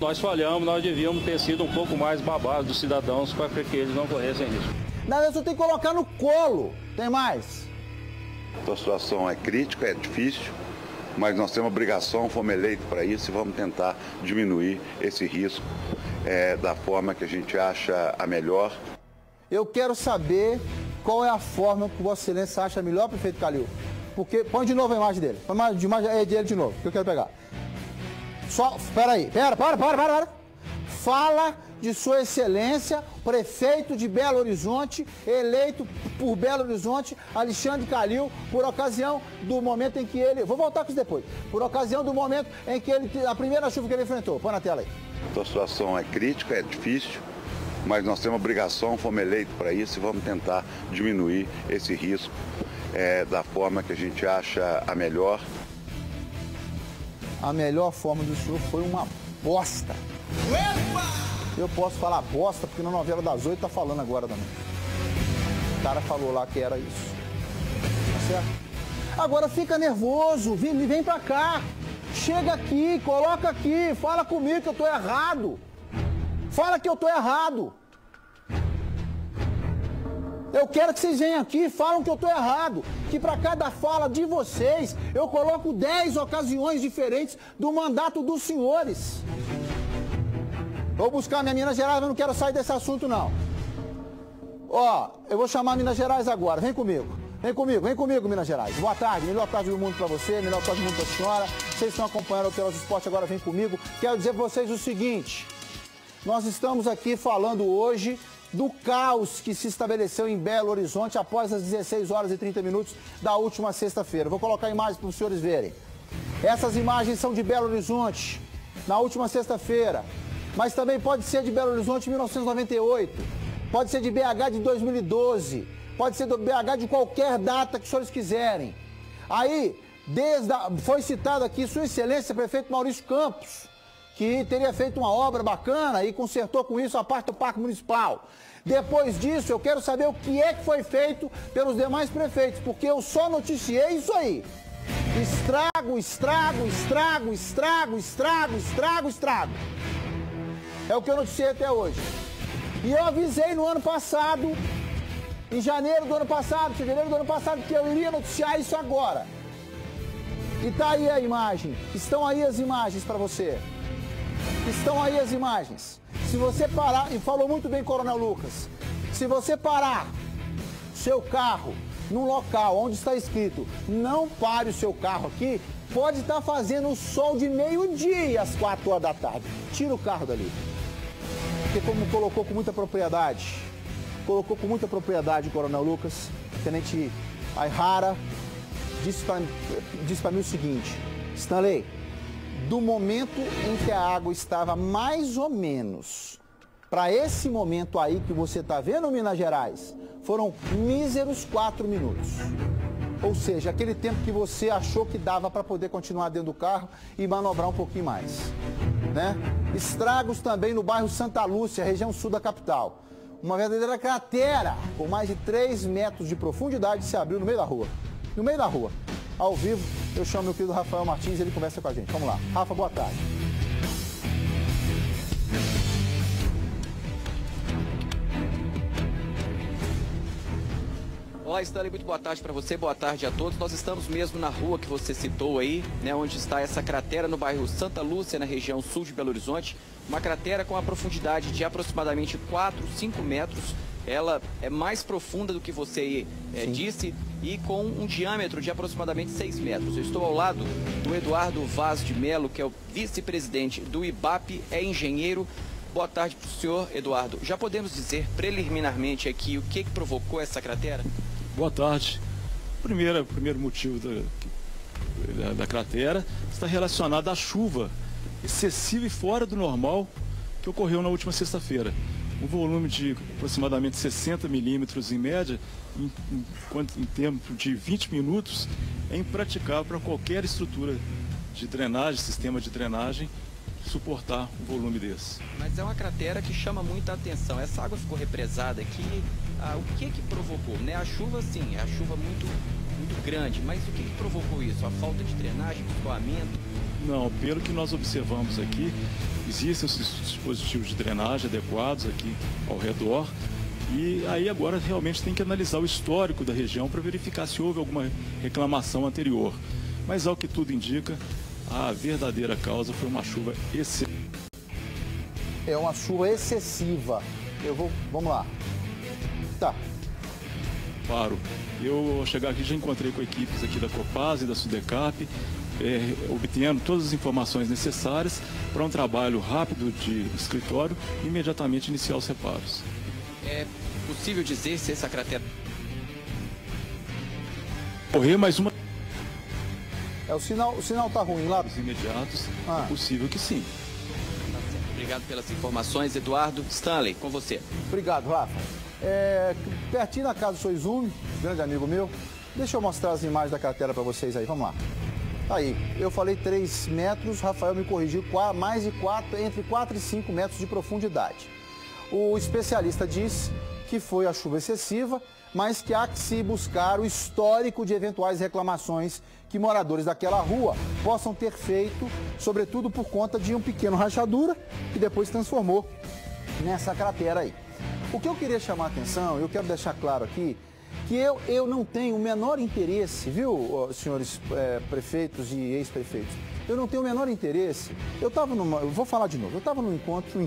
Nós falhamos, nós devíamos ter sido um pouco mais babados dos cidadãos para que eles não corressem risco. Na verdade, você tem que colocar no colo. Tem mais. A situação é crítica, é difícil, mas nós temos obrigação, fomos eleitos para isso e vamos tentar diminuir esse risco da forma que a gente acha a melhor. Eu quero saber qual é a forma que Vossa Excelência acha melhor, prefeito Calil. Porque, põe de novo a imagem dele. Põe a imagem dele de novo, que eu quero pegar. Só, para. Fala de Sua Excelência, prefeito de Belo Horizonte, eleito por Belo Horizonte, Alexandre Calil, por ocasião do momento em que ele... Vou voltar com isso depois. Por ocasião do momento em que ele... A primeira chuva que ele enfrentou. Põe na tela aí. A situação é crítica, é difícil, mas nós temos obrigação, fomos eleitos para isso e vamos tentar diminuir esse risco da forma que a gente acha a melhor. A melhor forma do senhor foi uma bosta. Eu posso falar bosta porque na novela das 8 tá falando agora também. O cara falou lá que era isso. Tá certo? Agora fica nervoso, vem pra cá. Chega aqui, coloca aqui, fala comigo que eu tô errado. Fala que eu tô errado. Eu quero que vocês venham aqui e falam que eu tô errado. Que para cada fala de vocês, eu coloco 10 ocasiões diferentes do mandato dos senhores. Vou buscar minha Minas Gerais, mas não quero sair desse assunto, não. Ó, eu vou chamar Minas Gerais agora. Vem comigo. Vem comigo, Minas Gerais. Boa tarde, melhor tarde do mundo para você, melhor tarde do mundo para a senhora. Vocês estão acompanhando o Pelotas Esporte, agora vem comigo. Quero dizer para vocês o seguinte. Nós estamos aqui falando hoje do caos que se estabeleceu em Belo Horizonte após as 16 horas e 30 minutos da última sexta-feira. Vou colocar imagens para os senhores verem. Essas imagens são de Belo Horizonte, na última sexta-feira. Mas também pode ser de Belo Horizonte em 1998. Pode ser de BH de 2012. Pode ser do BH de qualquer data que os senhores quiserem. Aí, foi citado aqui Sua Excelência, prefeito Maurício Campos, que teria feito uma obra bacana e consertou com isso a parte do Parque Municipal. Depois disso, eu quero saber o que é que foi feito pelos demais prefeitos, porque eu só noticiei isso aí. Estrago. É o que eu noticiei até hoje. E eu avisei no ano passado, em janeiro do ano passado, fevereiro do ano passado, que eu iria noticiar isso agora. E tá aí a imagem. Estão aí as imagens para você. Estão aí as imagens. Se você parar, e falou muito bem Coronel Lucas, se você parar seu carro num local onde está escrito não pare o seu carro aqui, pode estar fazendo sol de meio-dia às 4 horas da tarde. Tira o carro dali. Porque como colocou com muita propriedade, o Coronel Lucas, Tenente Aihara, disse para mim o seguinte: Stanley, do momento em que a água estava mais ou menos para esse momento aí que você está vendo, Minas Gerais, foram míseros 4 minutos. Ou seja, aquele tempo que você achou que dava para poder continuar dentro do carro e manobrar um pouquinho mais, né? Estragos também no bairro Santa Lúcia, região sul da capital. Uma verdadeira cratera com mais de 3 metros de profundidade se abriu no meio da rua. No meio da rua. Ao vivo, eu chamo meu querido Rafael Martins e ele conversa com a gente. Vamos lá. Rafa, boa tarde. Olá, Stanley, muito boa tarde para você, boa tarde a todos. Nós estamos mesmo na rua que você citou aí, né, onde está essa cratera no bairro Santa Lúcia, na região sul de Belo Horizonte. Uma cratera com a profundidade de aproximadamente 4, 5 metros. Ela é mais profunda do que você disse e com um diâmetro de aproximadamente 6 metros. Eu estou ao lado do Eduardo Vaz de Melo, que é o vice-presidente do IBAP, é engenheiro. Boa tarde para o senhor, Eduardo. Já podemos dizer preliminarmente aqui o que provocou essa cratera? Boa tarde. O primeiro motivo da cratera está relacionado à chuva excessiva e fora do normal que ocorreu na última sexta-feira. Um volume de aproximadamente 60 milímetros em média, em tempo de 20 minutos, é impraticável para qualquer estrutura de drenagem, sistema de drenagem, suportar um volume desse. Mas é uma cratera que chama muita atenção. Essa água ficou represada aqui. O que provocou? Né? A chuva, sim, é a chuva muito grande, mas o que provocou isso? A falta de drenagem, escoamento? Não, pelo que nós observamos aqui, existem esses dispositivos de drenagem adequados aqui ao redor. E aí agora realmente tem que analisar o histórico da região para verificar se houve alguma reclamação anterior. Mas ao que tudo indica, a verdadeira causa foi uma chuva excessiva. É uma chuva excessiva. Vamos lá. Tá. Claro. Eu, ao chegar aqui, já encontrei com equipes aqui da Copasa e da Sudecap. obtendo todas as informações necessárias para um trabalho rápido de escritório e imediatamente iniciar os reparos. É possível dizer se essa cratera... Correr mais uma... O sinal tá ruim lá? Os imediatos, é possível que sim. Obrigado pelas informações, Eduardo. Stanley, com você. Obrigado, Rafa. Pertinho da casa do seu Izumi, grande amigo meu. Deixa eu mostrar as imagens da cratera para vocês aí, vamos lá. Aí, eu falei 3 metros, Rafael me corrigiu, mais de 4, entre 4 e 5 metros de profundidade. O especialista disse que foi a chuva excessiva, mas que há que se buscar o histórico de eventuais reclamações que moradores daquela rua possam ter feito, sobretudo por conta de um pequeno rachadura que depois se transformou nessa cratera aí. O que eu queria chamar a atenção, eu quero deixar claro aqui, que eu não tenho o menor interesse, viu, senhores prefeitos e ex-prefeitos, eu não tenho o menor interesse. Eu vou falar de novo, eu estava num encontro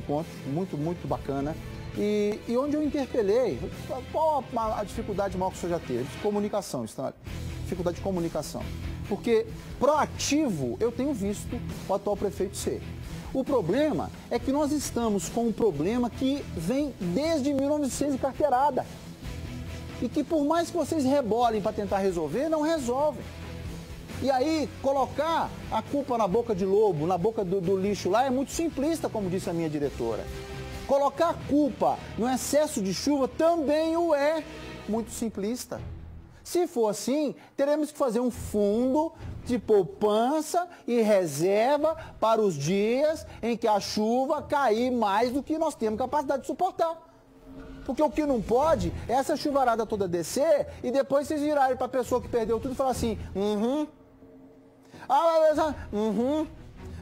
muito, muito bacana, e onde eu interpelei, qual a dificuldade maior que o senhor já teve? Comunicação, Stanley. Dificuldade de comunicação. Porque proativo eu tenho visto o atual prefeito ser. O problema é que nós estamos com um problema que vem desde 1900 de carteirada. E que por mais que vocês rebolem para tentar resolver, não resolvem. E aí, colocar a culpa na boca de lobo, na boca do lixo lá, é muito simplista, como disse a minha diretora. Colocar a culpa no excesso de chuva também o é muito simplista. Se for assim, teremos que fazer um fundo de poupança e reserva para os dias em que a chuva cair mais do que nós temos capacidade de suportar. Porque o que não pode é essa chuvarada toda descer e depois vocês virarem para a pessoa que perdeu tudo e falar assim,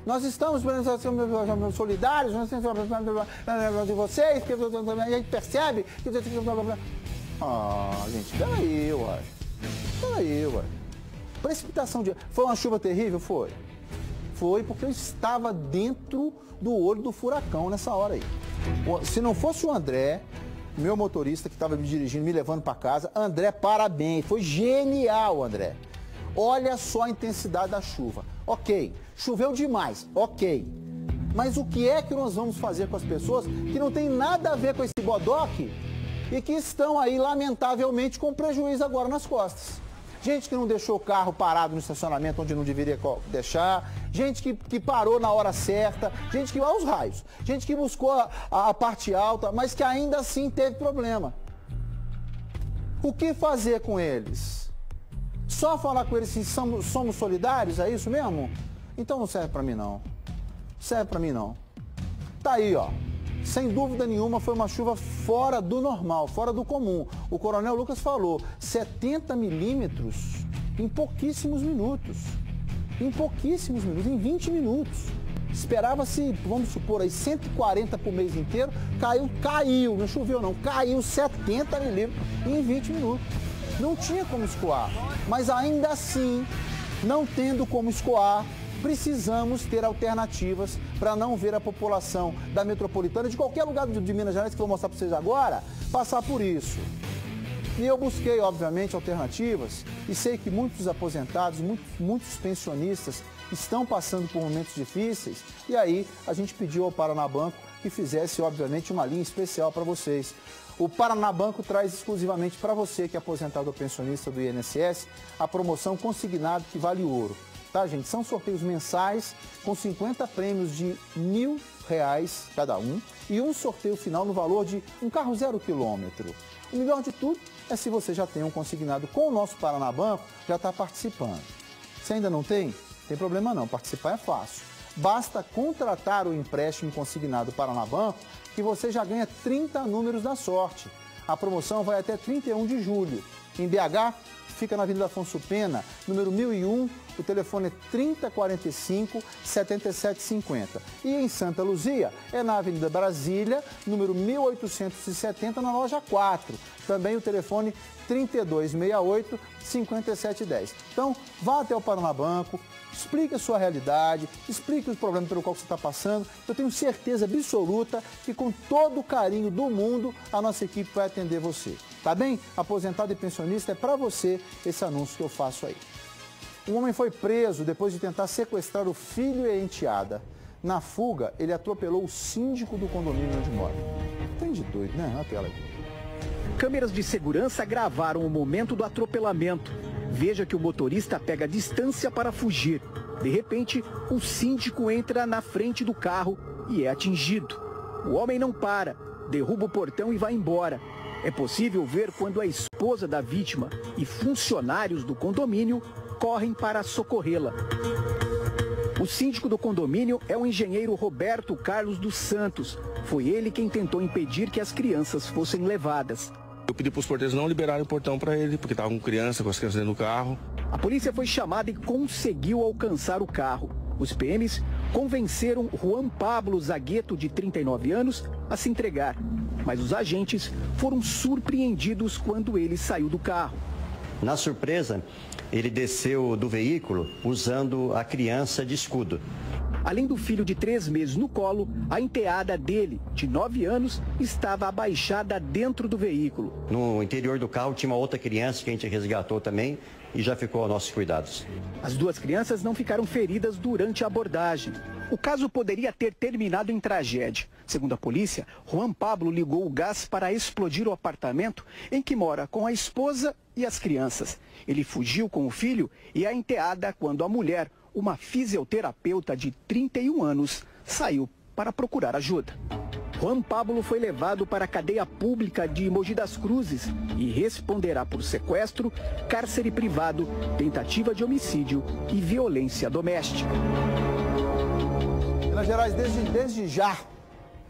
nós estamos solidários, nós estamos de vocês, que a gente percebe que... gente, peraí, ué. Precipitação de... Foi uma chuva terrível? Foi. Foi porque eu estava dentro do olho do furacão nessa hora aí. Se não fosse o André, meu motorista que estava me dirigindo, me levando para casa, André, parabéns, foi genial, André. Olha só a intensidade da chuva. Ok, choveu demais, ok. Mas o que é que nós vamos fazer com as pessoas que não tem nada a ver com esse bodoque e que estão aí, lamentavelmente, com prejuízo agora nas costas? Gente que não deixou o carro parado no estacionamento onde não deveria deixar, gente que parou na hora certa, gente que... Olha os raios. Gente que buscou a parte alta, mas que ainda assim teve problema. O que fazer com eles? Só falar com eles assim, somos solidários, é isso mesmo? Então não serve pra mim não. Serve pra mim não. Tá aí, ó. Sem dúvida nenhuma foi uma chuva fora do normal, fora do comum. O Coronel Lucas falou, 70 milímetros em pouquíssimos minutos. Em pouquíssimos minutos, em 20 minutos. Esperava-se, vamos supor, aí 140 por mês inteiro, caiu, não choveu não, caiu 70 milímetros em 20 minutos. Não tinha como escoar, mas ainda assim, não tendo como escoar, precisamos ter alternativas para não ver a população da metropolitana, de qualquer lugar de Minas Gerais, que eu vou mostrar para vocês agora, passar por isso. E eu busquei, obviamente, alternativas e sei que muitos aposentados, muitos pensionistas estão passando por momentos difíceis e aí a gente pediu ao Paranabanco que fizesse, obviamente, uma linha especial para vocês. O Paranabanco traz exclusivamente para você que é aposentado ou pensionista do INSS a promoção consignado que vale ouro. Tá, gente? São sorteios mensais com 50 prêmios de R$1.000 cada um e um sorteio final no valor de um carro 0 quilômetro. O melhor de tudo é se você já tem um consignado com o nosso Paranabanco, já está participando. Se ainda não tem, tem problema não, participar é fácil. Basta contratar o empréstimo consignado Paranabanco que você já ganha 30 números da sorte. A promoção vai até 31 de julho. Em BH, fica na Avenida Afonso Pena, número 1001, o telefone é 3045-7750. E em Santa Luzia, é na Avenida Brasília, número 1870, na loja 4. Também o telefone 3268-5710. Então, vá até o Paranabanco, explique a sua realidade, explique o problema pelo qual você está passando. Eu tenho certeza absoluta que com todo o carinho do mundo, a nossa equipe vai atender você. Tá bem? Aposentado e pensionista, é para você esse anúncio que eu faço aí. Um homem foi preso depois de tentar sequestrar o filho e a enteada. Na fuga, ele atropelou o síndico do condomínio onde mora. Tem de doido, né? Na tela aqui. Câmeras de segurança gravaram o momento do atropelamento. Veja que o motorista pega distância para fugir. De repente, o síndico entra na frente do carro e é atingido. O homem não para, derruba o portão e vai embora. É possível ver quando a esposa da vítima e funcionários do condomínio correm para socorrê-la. O síndico do condomínio é o engenheiro Roberto Carlos dos Santos. Foi ele quem tentou impedir que as crianças fossem levadas. Eu pedi para os porteiros não liberarem o portão para ele, porque estava com criança, com as crianças dentro do carro. A polícia foi chamada e conseguiu alcançar o carro. Os PMs convenceram Juan Pablo Zagueto, de 39 anos, a se entregar. Mas os agentes foram surpreendidos quando ele saiu do carro. Na surpresa, ele desceu do veículo usando a criança de escudo. Além do filho de 3 meses no colo, a enteada dele, de 9 anos, estava abaixada dentro do veículo. No interior do carro tinha uma outra criança que a gente resgatou também e já ficou aos nossos cuidados. As 2 crianças não ficaram feridas durante a abordagem. O caso poderia ter terminado em tragédia. Segundo a polícia, Juan Pablo ligou o gás para explodir o apartamento em que mora com a esposa e as crianças. Ele fugiu com o filho e a enteada quando a mulher, uma fisioterapeuta de 31 anos, saiu para procurar ajuda. Juan Pablo foi levado para a cadeia pública de Mogi das Cruzes e responderá por sequestro, cárcere privado, tentativa de homicídio e violência doméstica. Minas Gerais, desde já,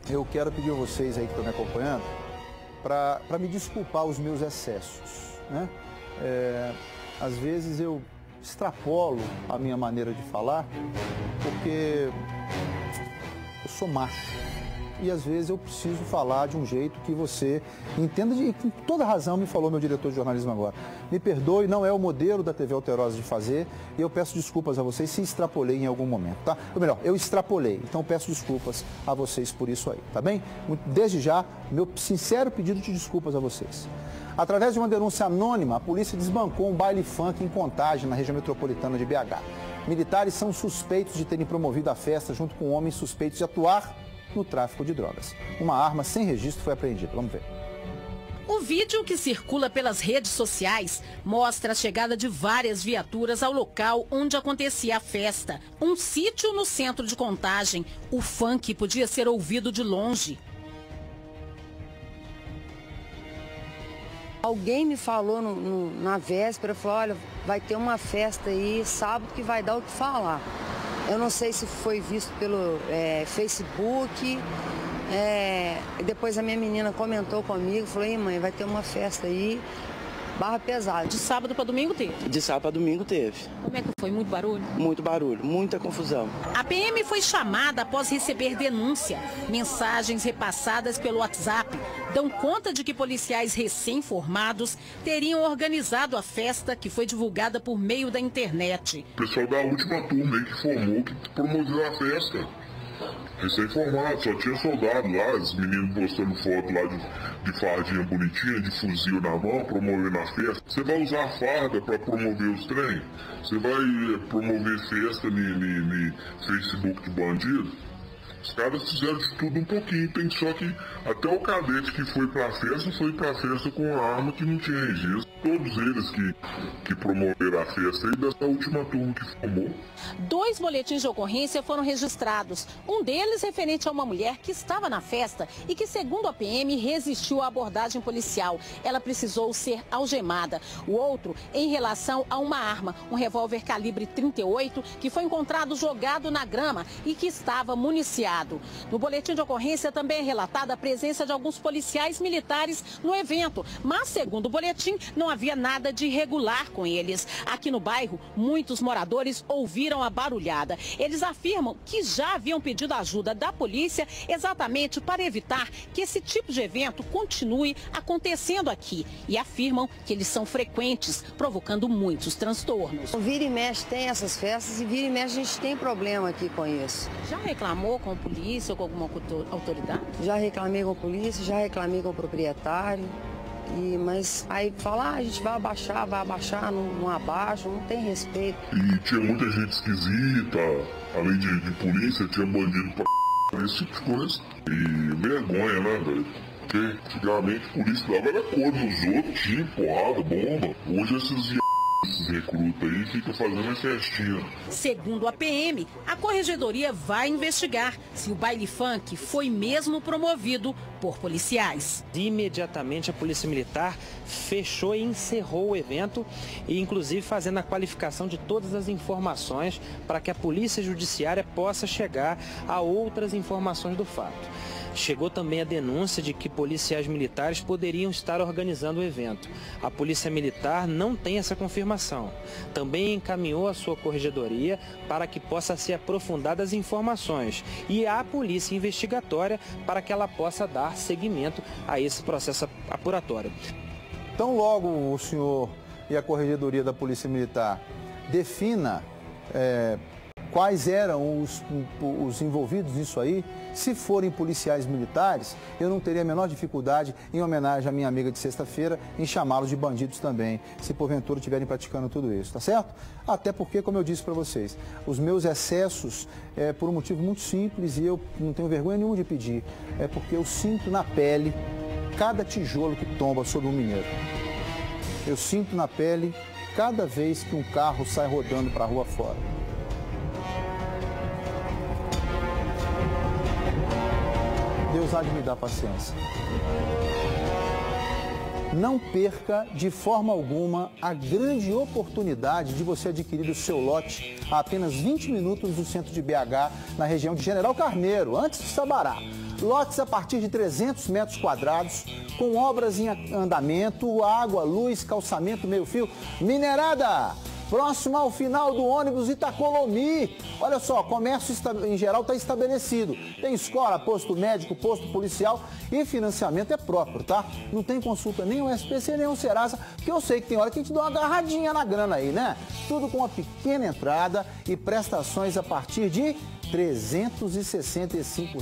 eu quero pedir a vocês aí que estão me acompanhando para me desculpar os meus excessos, né? Às vezes eu extrapolo a minha maneira de falar porque eu sou macho. E às vezes eu preciso falar de um jeito que você entenda, e com toda razão me falou meu diretor de jornalismo agora. Me perdoe, não é o modelo da TV Alterosa de fazer, e eu peço desculpas a vocês se extrapolei em algum momento, tá? Ou melhor, eu extrapolei, então peço desculpas a vocês por isso aí, tá bem? Desde já, meu sincero pedido de desculpas a vocês. Através de uma denúncia anônima, a polícia desbancou um baile funk em Contagem, na região metropolitana de BH. Militares são suspeitos de terem promovido a festa junto com homens suspeitos de atuar no tráfico de drogas. Uma arma sem registro foi apreendida. Vamos ver. O vídeo que circula pelas redes sociais mostra a chegada de várias viaturas ao local onde acontecia a festa. Um sítio no centro de Contagem. O funk podia ser ouvido de longe. Alguém me falou na véspera, falou, olha, vai ter uma festa aí sábado que vai dar o que falar. Eu não sei se foi visto pelo Facebook, depois a minha menina comentou comigo, falou, ei mãe, vai ter uma festa aí, barra pesada. De sábado para domingo teve? De sábado para domingo teve. Como é que foi? Muito barulho? Muito barulho, muita confusão. A PM foi chamada após receber denúncia. Mensagens repassadas pelo WhatsApp dão conta de que policiais recém-formados teriam organizado a festa que foi divulgada por meio da internet. O pessoal da última turma aí que formou, que promoveu a festa. Recém-formado, só tinha soldado lá, os meninos postando foto lá de fardinha bonitinha, de fuzil na mão, promovendo a festa. Você vai usar a farda para promover os trem? Você vai promover festa no Facebook de bandido? Os caras fizeram de tudo um pouquinho, tem só que até o cadete que foi pra festa com uma arma que não tinha registro. Todos eles que promoveram a festa aí dessa última turma que formou. 2 boletins de ocorrência foram registrados. Um deles referente a uma mulher que estava na festa e que, segundo a PM, resistiu à abordagem policial. Ela precisou ser algemada. O outro em relação a uma arma, um revólver calibre 38, que foi encontrado jogado na grama e que estava municiado. No boletim de ocorrência também é relatada a presença de alguns policiais militares no evento, mas, segundo o boletim, não havia nada de irregular com eles. Aqui no bairro, muitos moradores ouviram a barulhada. Eles afirmam que já haviam pedido ajuda da polícia exatamente para evitar que esse tipo de evento continue acontecendo aqui. E afirmam que eles são frequentes, provocando muitos transtornos. Vira e mexe tem essas festas e vira e mexe a gente tem problema aqui com isso. Já reclamou com a polícia ou com alguma autoridade? Já reclamei com a polícia, já reclamei com o proprietário. Mas aí fala, a gente vai abaixar, não abaixa, não tem respeito. E tinha muita gente esquisita, além de polícia, tinha bandido pra esse tipo de coisa. E vergonha, né, velho? Porque antigamente a polícia dava na cor dos outros, tinha porrada, bomba. Hoje esses recrutas aí ficam fazendo festinha. Segundo a PM, a corregedoria vai investigar se o baile funk foi mesmo promovido por policiais. Imediatamente a Polícia Militar fechou e encerrou o evento, e inclusive fazendo a qualificação de todas as informações para que a Polícia Judiciária possa chegar a outras informações do fato. Chegou também a denúncia de que policiais militares poderiam estar organizando o evento. A Polícia Militar não tem essa confirmação. Também encaminhou a sua corregedoria para que possa ser aprofundadas as informações e a Polícia Investigatória para que ela possa dar seguimento a esse processo apuratório. Então logo o senhor e a corregedoria da Polícia Militar defina quais eram os envolvidos nisso aí. Se forem policiais militares, eu não teria a menor dificuldade, em homenagem à minha amiga de sexta-feira, em chamá-los de bandidos também, se porventura estiverem praticando tudo isso, tá certo? Até porque, como eu disse para vocês, os meus excessos é por um motivo muito simples e eu não tenho vergonha nenhuma de pedir. É porque eu sinto na pele cada tijolo que tomba sobre um mineiro. Eu sinto na pele cada vez que um carro sai rodando para a rua fora. Deus há de me dar paciência. Não perca de forma alguma a grande oportunidade de você adquirir o seu lote a apenas 20 minutos do centro de BH, na região de General Carneiro, antes de Sabará. Lotes a partir de 300 metros quadrados, com obras em andamento, água, luz, calçamento, meio-fio. Minerada! Próximo ao final do ônibus Itacolomi. Olha só, comércio em geral está estabelecido. Tem escola, posto médico, posto policial e financiamento é próprio, tá? Não tem consulta nem o SPC, nem o Serasa, porque eu sei que tem hora que a gente dá uma agarradinha na grana aí, né? Tudo com uma pequena entrada e prestações a partir de R$ 365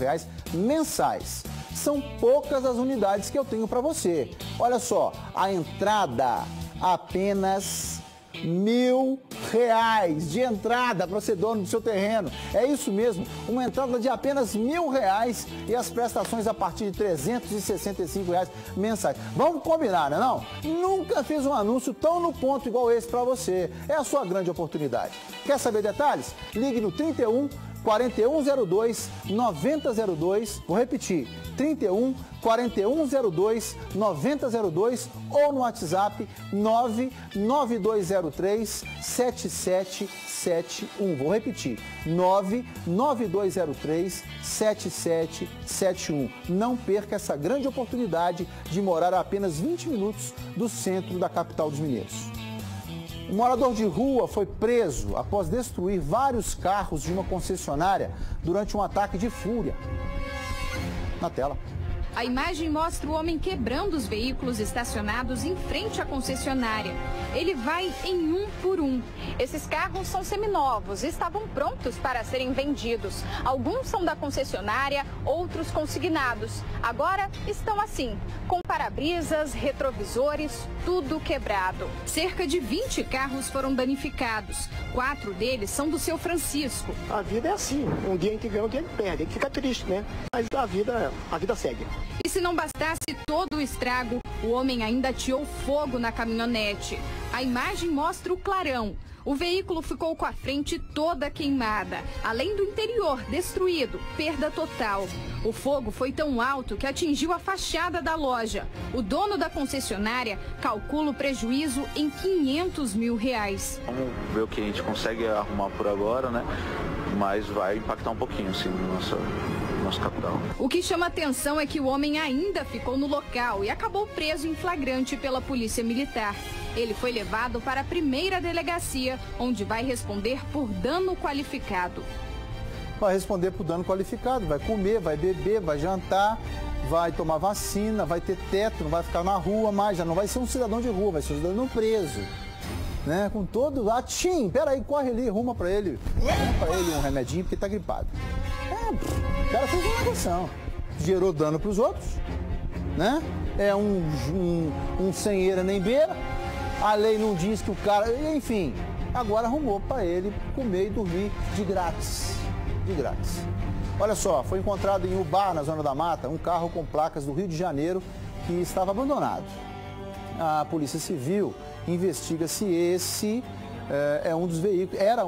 mensais. São poucas as unidades que eu tenho para você. Olha só, a entrada apenas R$1.000 de entrada para ser dono do seu terreno. É isso mesmo, uma entrada de apenas R$1.000 e as prestações a partir de R$ 365 mensais. Vamos combinar, né, não? Nunca fiz um anúncio tão no ponto igual esse para você. É a sua grande oportunidade. Quer saber detalhes? Ligue no 31 4102 9002, vou repetir, 31 4102 9002 ou no WhatsApp 99203 7771. Vou repetir, 99203 7771. Não perca essa grande oportunidade de morar a apenas 20 minutos do centro da capital dos mineiros. Um morador de rua foi preso após destruir vários carros de uma concessionária durante um ataque de fúria. Na tela. A imagem mostra o homem quebrando os veículos estacionados em frente à concessionária. Ele vai em um por um. Esses carros são seminovos e estavam prontos para serem vendidos. Alguns são da concessionária, outros consignados. Agora estão assim, com para-brisas, retrovisores, tudo quebrado. Cerca de 20 carros foram danificados. 4 deles são do seu Francisco. A vida é assim, um dia a gente ganha, um dia a gente perde. A gente fica triste, né? Mas a vida segue. E se não bastasse todo o estrago, o homem ainda ateou fogo na caminhonete. A imagem mostra o clarão. O veículo ficou com a frente toda queimada, além do interior destruído, perda total. O fogo foi tão alto que atingiu a fachada da loja. O dono da concessionária calcula o prejuízo em R$500 mil. Vamos ver o que a gente consegue arrumar por agora, né? Mas vai impactar um pouquinho, assim, no nosso capital. O que chama atenção é que o homem ainda ficou no local e acabou preso em flagrante pela Polícia Militar. Ele foi levado para a primeira delegacia, onde vai responder por dano qualificado. Vai responder por dano qualificado, vai comer, vai beber, vai jantar, vai tomar vacina, vai ter teto, não vai ficar na rua mais, já não vai ser um cidadão de rua, vai ser um cidadão preso. Né? Com todo... peraí, corre ali, arruma pra ele um remedinho porque tá gripado. O cara fez uma negociação. Gerou dano pros outros né? É um sem eira nem beira. A lei não diz que o cara... Enfim, agora arrumou para ele comer e dormir de grátis. De grátis. Olha só, foi encontrado em Ubá, na Zona da Mata, um carro com placas do Rio de Janeiro que estava abandonado. A Polícia Civil investiga se esse era um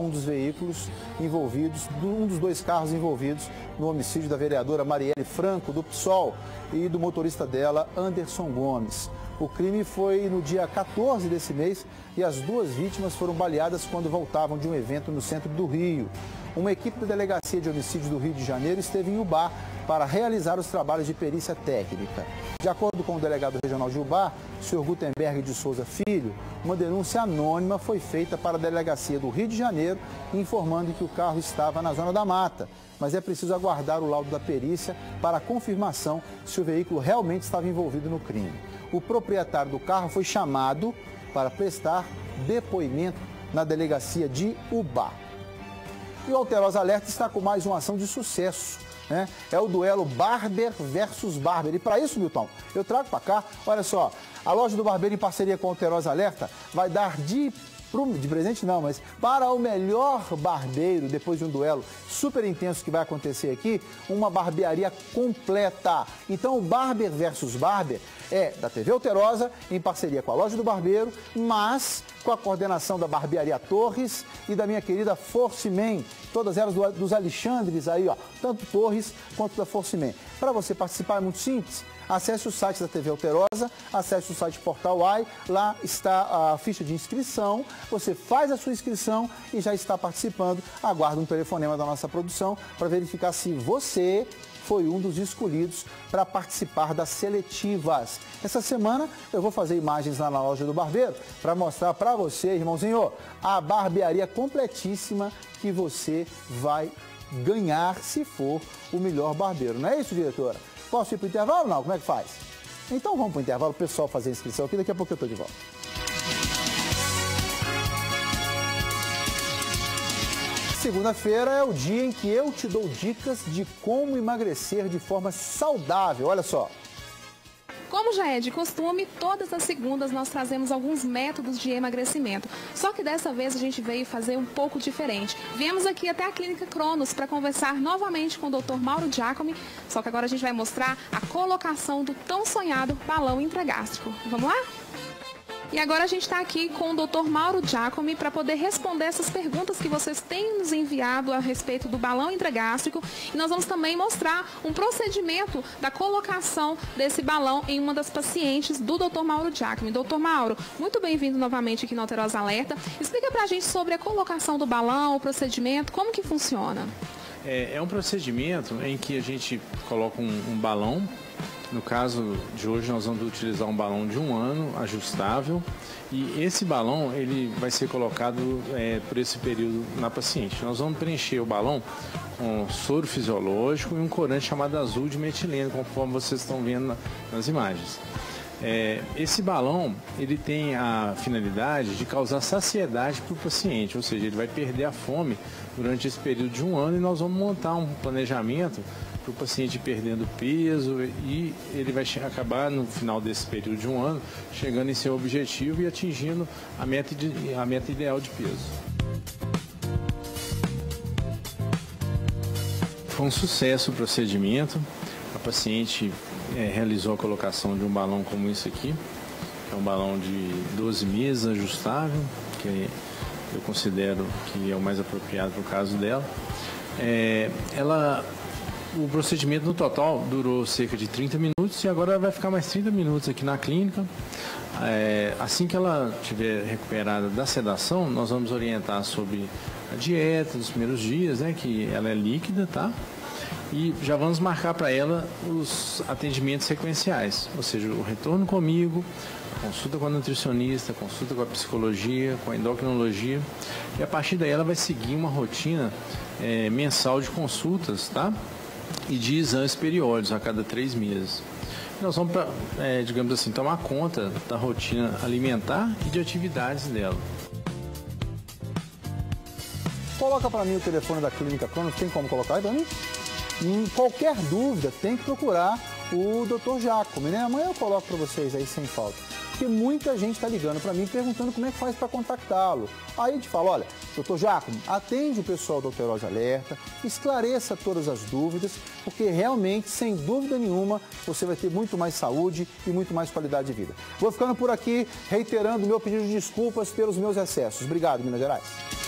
dos veículos envolvidos, um dos dois carros envolvidos no homicídio da vereadora Marielle Franco, do PSOL, e do motorista dela, Anderson Gomes. O crime foi no dia 14 desse mês e as duas vítimas foram baleadas quando voltavam de um evento no centro do Rio. Uma equipe da Delegacia de Homicídios do Rio de Janeiro esteve em Ubá para realizar os trabalhos de perícia técnica. De acordo com o delegado regional de Ubá, o Sr. Gutenberg de Souza Filho, uma denúncia anônima foi feita para a Delegacia do Rio de Janeiro, informando que o carro estava na Zona da Mata, mas é preciso aguardar o laudo da perícia para a confirmação se o veículo realmente estava envolvido no crime. O proprietário do carro foi chamado para prestar depoimento na Delegacia de Ubá. E o Alterosa Alerta está com mais uma ação de sucesso, né? É o duelo Barber versus Barber. E para isso, Milton, eu trago para cá, olha só, a loja do Barbeiro, em parceria com o Alterosa Alerta, vai dar de presente não, mas para o melhor barbeiro, depois de um duelo super intenso que vai acontecer aqui, uma barbearia completa. Então o Barber versus Barber é da TV Alterosa, em parceria com a loja do Barbeiro, mas com a coordenação da Barbearia Torres e da minha querida Forcimen, todas elas dos Alexandres aí, ó, tanto Torres quanto da Forcimen. Para você participar é muito simples. Acesse o site da TV Alterosa, acesse o site Portal AI, lá está a ficha de inscrição, você faz a sua inscrição e já está participando. Aguarda um telefonema da nossa produção para verificar se você foi um dos escolhidos para participar das seletivas. Essa semana eu vou fazer imagens lá na loja do Barbeiro para mostrar para você, irmãozinho, a barbearia completíssima que você vai ganhar se for o melhor barbeiro. Não é isso, diretora? Posso ir para o intervalo ou não? Como é que faz? Então vamos para o intervalo, o pessoal fazer a inscrição aqui, daqui a pouco eu estou de volta. Segunda-feira é o dia em que eu te dou dicas de como emagrecer de forma saudável. Olha só. Como já é de costume, todas as segundas nós trazemos alguns métodos de emagrecimento. Só que dessa vez a gente veio fazer um pouco diferente. Viemos aqui até a Clínica Cronos para conversar novamente com o Dr. Mauro Giacomi, só que agora a gente vai mostrar a colocação do tão sonhado balão intragástrico. Vamos lá? E agora a gente está aqui com o Dr. Mauro Giacomi para poder responder essas perguntas que vocês têm nos enviado a respeito do balão intragástrico. E nós vamos também mostrar um procedimento da colocação desse balão em uma das pacientes do Dr. Mauro Giacomi. Dr. Mauro, muito bem-vindo novamente aqui no Alterosa Alerta. Explica para a gente sobre a colocação do balão, o procedimento, como que funciona? É um procedimento em que a gente coloca um balão. No caso de hoje nós vamos utilizar um balão de 1 ano, ajustável, e esse balão ele vai ser colocado por esse período na paciente. Nós vamos preencher o balão com soro fisiológico e um corante chamado azul de metileno, conforme vocês estão vendo nas imagens. Esse balão ele tem a finalidade de causar saciedade para o paciente, ou seja, ele vai perder a fome durante esse período de 1 ano e nós vamos montar um planejamento para o paciente perdendo peso e ele vai acabar no final desse período de 1 ano chegando em seu objetivo e atingindo a meta ideal de peso. Foi um sucesso o procedimento. A paciente realizou a colocação de um balão como esse aqui, é um balão de 12 meses ajustável, que eu considero que é o mais apropriado para o caso dela. O procedimento no total durou cerca de 30 minutos e agora vai ficar mais 30 minutos aqui na clínica. Assim que ela estiver recuperada da sedação, nós vamos orientar sobre a dieta dos primeiros dias, né, que ela é líquida, tá? E já vamos marcar para ela os atendimentos sequenciais, ou seja, o retorno comigo, a consulta com a nutricionista, a consulta com a psicologia, com a endocrinologia. E a partir daí ela vai seguir uma rotina mensal de consultas, tá? E de exames periódicos a cada 3 meses. Nós vamos, digamos assim, tomar conta da rotina alimentar e de atividades dela. Coloca para mim o telefone da Clínica Cronos, tem como colocar aí para mim? Qualquer dúvida, tem que procurar o Dr. Jacome, né? Amanhã eu coloco para vocês aí sem falta. Porque muita gente está ligando para mim perguntando como é que faz para contactá-lo. Aí a gente fala, olha, Dr. Jacome, atende o pessoal do Alterosa Alerta, esclareça todas as dúvidas, porque realmente, sem dúvida nenhuma, você vai ter muito mais saúde e muito mais qualidade de vida. Vou ficando por aqui, reiterando o meu pedido de desculpas pelos meus excessos. Obrigado, Minas Gerais.